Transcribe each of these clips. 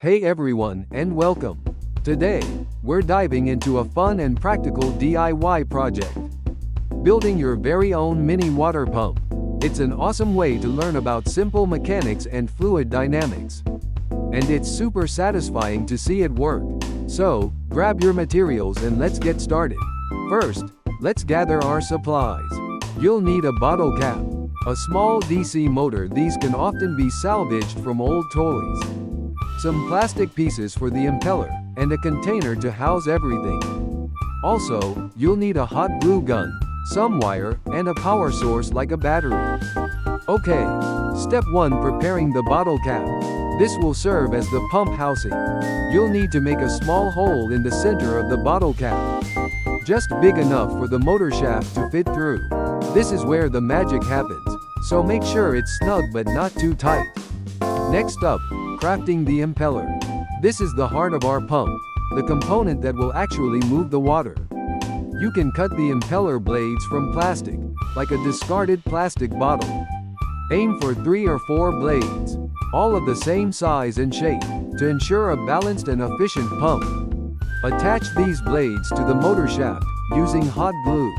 Hey everyone, and welcome. Today, we're diving into a fun and practical DIY project. Building your very own mini water pump. It's an awesome way to learn about simple mechanics and fluid dynamics. And it's super satisfying to see it work. So, grab your materials and let's get started. First, let's gather our supplies. You'll need a bottle cap, a small DC motor. These can often be salvaged from old toys. Some plastic pieces for the impeller, and a container to house everything. Also, you'll need a hot glue gun, some wire, and a power source like a battery. Okay, step 1: preparing the bottle cap. This will serve as the pump housing. You'll need to make a small hole in the center of the bottle cap, just big enough for the motor shaft to fit through. This is where the magic happens, so make sure it's snug but not too tight. Next up, crafting the impeller. This is the heart of our pump, the component that will actually move the water. You can cut the impeller blades from plastic, like a discarded plastic bottle. Aim for 3 or 4 blades, all of the same size and shape, to ensure a balanced and efficient pump. Attach these blades to the motor shaft, using hot glue.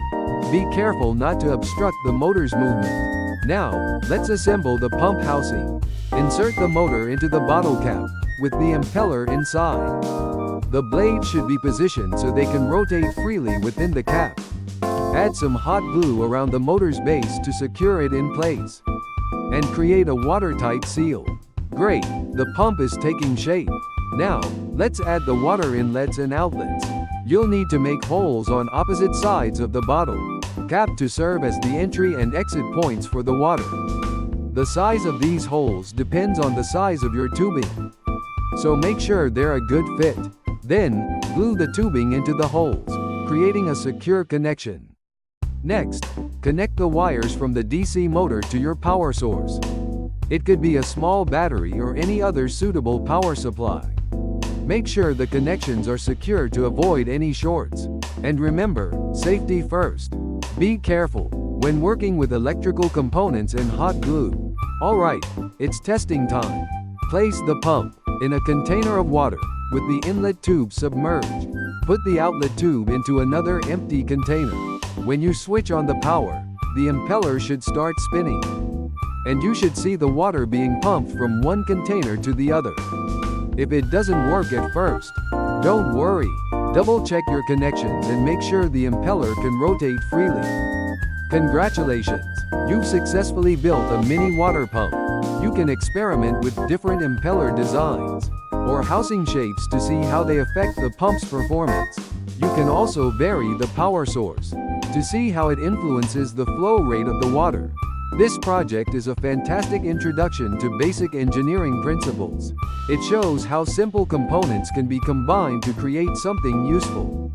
Be careful not to obstruct the motor's movement. Now, let's assemble the pump housing. Insert the motor into the bottle cap, with the impeller inside. The blades should be positioned so they can rotate freely within the cap. Add some hot glue around the motor's base to secure it in place. And create a watertight seal. Great, the pump is taking shape. Now, let's add the water inlets and outlets. You'll need to make holes on opposite sides of the bottle cap to serve as the entry and exit points for the water. The size of these holes depends on the size of your tubing, so make sure they're a good fit. Then, glue the tubing into the holes, creating a secure connection. Next, connect the wires from the DC motor to your power source. It could be a small battery or any other suitable power supply. Make sure the connections are secure to avoid any shorts. And remember, safety first. Be careful when working with electrical components and hot glue. Alright, it's testing time. Place the pump in a container of water, with the inlet tube submerged. Put the outlet tube into another empty container. When you switch on the power, the impeller should start spinning. And you should see the water being pumped from one container to the other. If it doesn't work at first, don't worry. Double check your connections and make sure the impeller can rotate freely. Congratulations! You've successfully built a mini water pump. You can experiment with different impeller designs or housing shapes to see how they affect the pump's performance. You can also vary the power source to see how it influences the flow rate of the water. This project is a fantastic introduction to basic engineering principles. It shows how simple components can be combined to create something useful.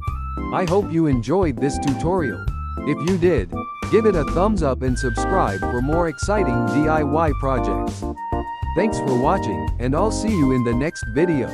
I hope you enjoyed this tutorial. If you did, give it a thumbs up and subscribe for more exciting DIY projects. Thanks for watching, and I'll see you in the next video.